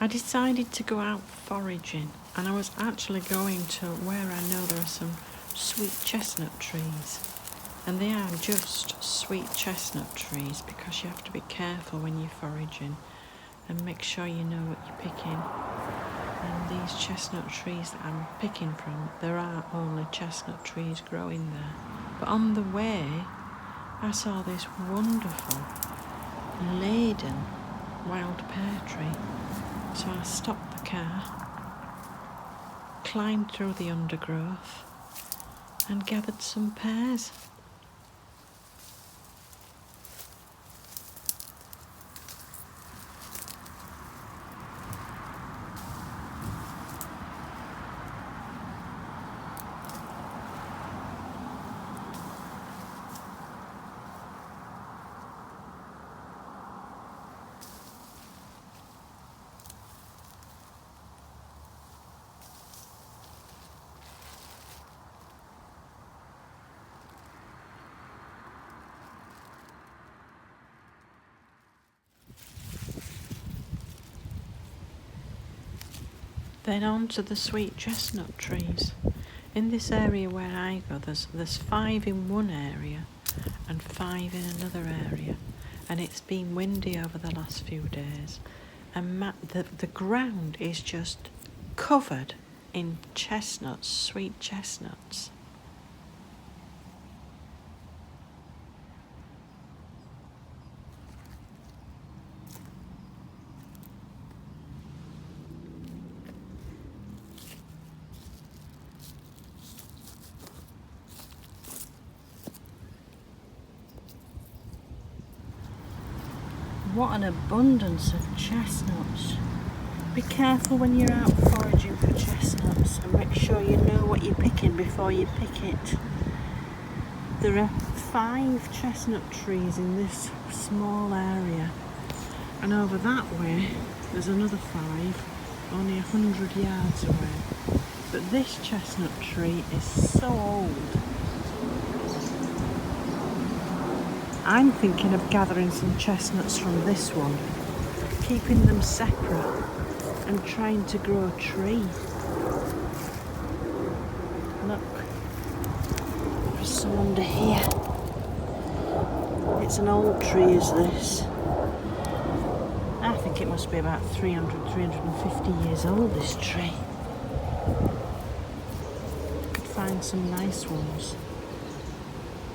I decided to go out foraging, and I was actually going to where I know there are some sweet chestnut trees. And they are just sweet chestnut trees because you have to be careful when you're foraging and make sure you know what you're picking. And these chestnut trees that I'm picking from, there are only chestnut trees growing there. But on the way, I saw this wonderful, laden wild pear tree. So I stopped the car, climbed through the undergrowth and gathered some pears. Then on to the sweet chestnut trees. In this area where I go, there's 5 in one area and 5 in another area, and it's been windy over the last few days, and the ground is just covered in chestnuts, sweet chestnuts. What an abundance of chestnuts. Be careful when you're out foraging for chestnuts and make sure you know what you're picking before you pick it. There are 5 chestnut trees in this small area, and over that way there's another 5, only 100 yards away. But this chestnut tree is so old. I'm thinking of gathering some chestnuts from this one, keeping them separate and trying to grow a tree. Look, there's some under here. It's an old tree, is this? I think it must be about 350 years old, this tree. Could find some nice ones.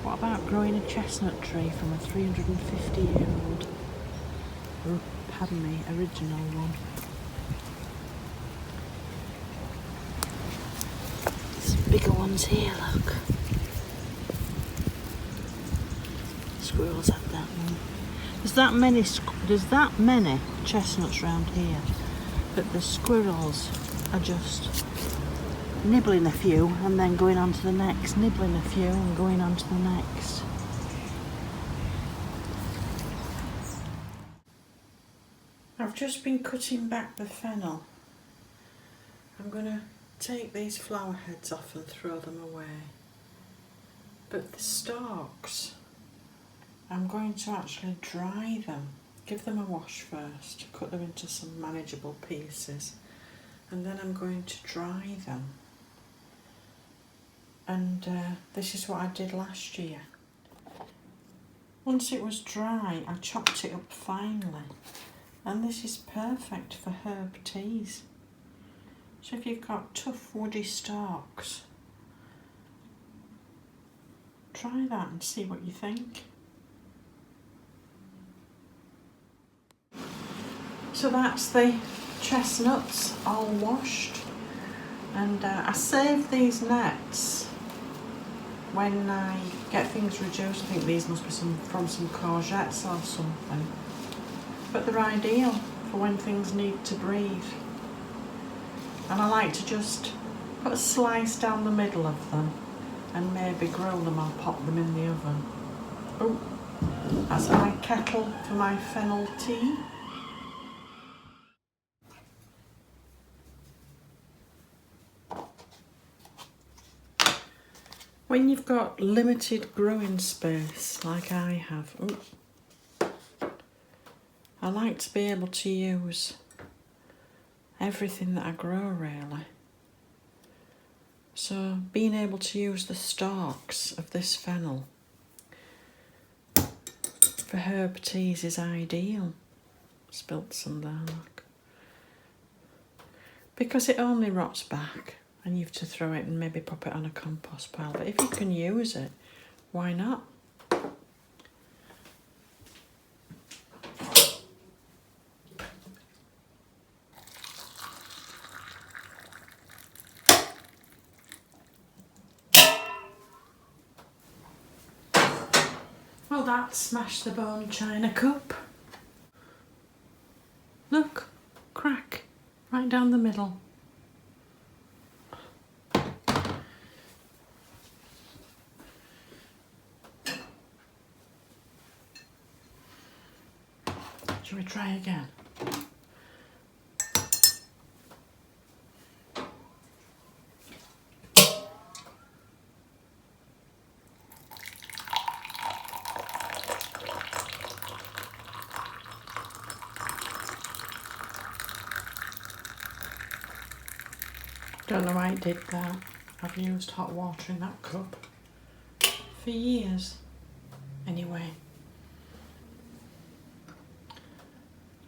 What about growing a chestnut tree from a 350-year-old, original one? Some bigger ones here, look. Squirrels at that one. There's that many chestnuts around here, but the squirrels are just nibbling a few and then going on to the next, nibbling a few and going on to the next. I've just been cutting back the fennel. I'm going to take these flower heads off and throw them away. But the stalks, I'm going to actually dry them, give them a wash first, cut them into some manageable pieces, and then I'm going to dry them. And this is what I did last year. Once it was dry, I chopped it up finely, and this is perfect for herb teas. So if you've got tough woody stalks, try that and see what you think. So that's the chestnuts all washed, and I save these nets when I get things reduced. I think these must be from some courgettes or something, but they're ideal for when things need to breathe. And I like to just put a slice down the middle of them and maybe grill them or pop them in the oven. Oh, that's my kettle for my fennel tea. When you've got limited growing space like I have, I like to be able to use everything that I grow really. So being able to use the stalks of this fennel for herb teas is ideal. Spilt some there, look. Because it only rots back and you have to throw it and maybe pop it on a compost pile. But if you can use it, why not? Well, that smashed the bone china cup. Look, crack, right down the middle. Shall we try again? Don't know why it did that. I've used hot water in that cup for years. Anyway,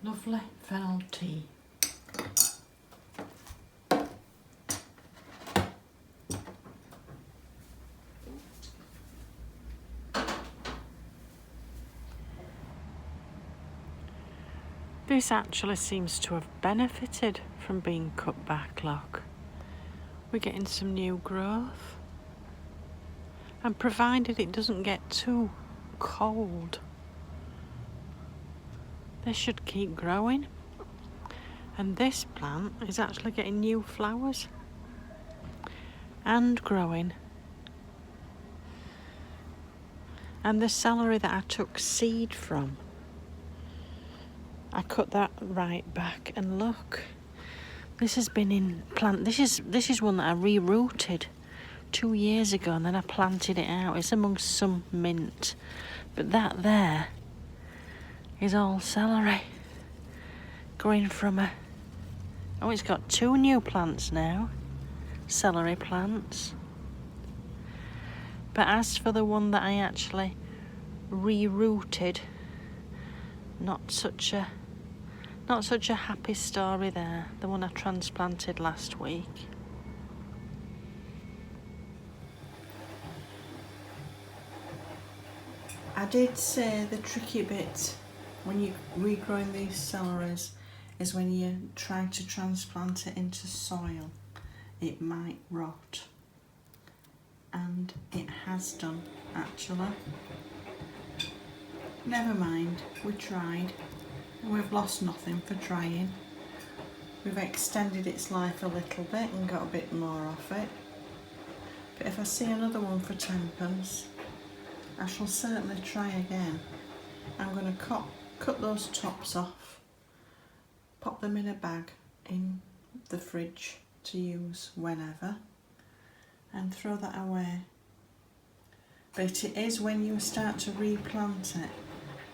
lovely fennel tea. This actually seems to have benefited from being cut back, look. We're getting some new growth. And provided it doesn't get too cold, they should keep growing. And this plant is actually getting new flowers and growing. And the celery that I took seed from, I cut that right back, and look, this has been in plant. This is one that I rerouted 2 years ago, and then I planted it out. It's amongst some mint, but that there is all celery growing from a. Oh, it's got 2 new plants now, celery plants. But as for the one that I actually rerouted, not such a happy story there. The one I transplanted last week. I did say the tricky bit when you're regrowing these celeries is when you try to transplant it into soil, it might rot. And it has done, actually. Never mind, we tried. We've lost nothing for trying. We've extended its life a little bit and got a bit more off it. But if I see another one for 10pence, I shall certainly try again. I'm going to cut those tops off, pop them in a bag in the fridge to use whenever, and throw that away. But it is when you start to replant it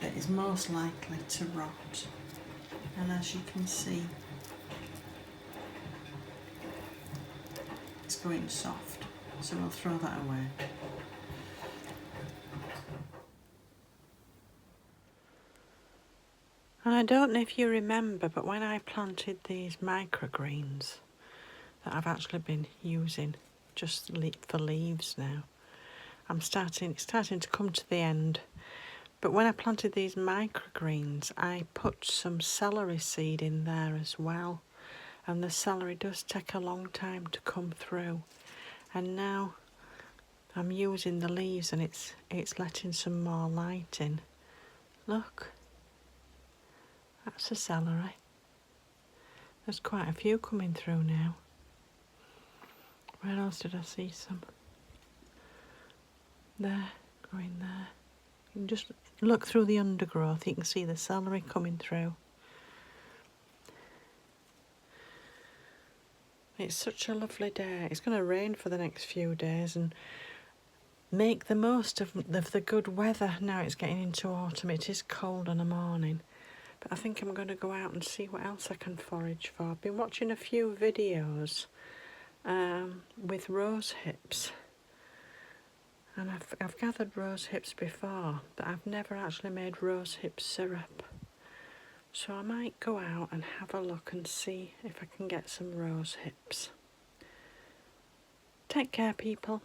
that is most likely to rot. And as you can see, it's going soft, so we'll throw that away. And I don't know if you remember, but when I planted these microgreens that I've actually been using just for leaves now, it's starting to come to the end. But when I planted these microgreens, I put some celery seed in there as well. And the celery does take a long time to come through. And now I'm using the leaves and it's letting some more light in. Look, that's a celery. There's quite a few coming through now. Where else did I see some? There, growing there. You can just look through the undergrowth, you can see the celery coming through. It's such a lovely day. It's going to rain for the next few days, and make the most of the good weather. Now it's getting into autumn. It is cold in the morning, But I think I'm going to go out and see what else I can forage for. I've been watching a few videos with rose hips. And I've gathered rose hips before, but I've never actually made rose hip syrup. So I might go out and have a look and see if I can get some rose hips. Take care, people.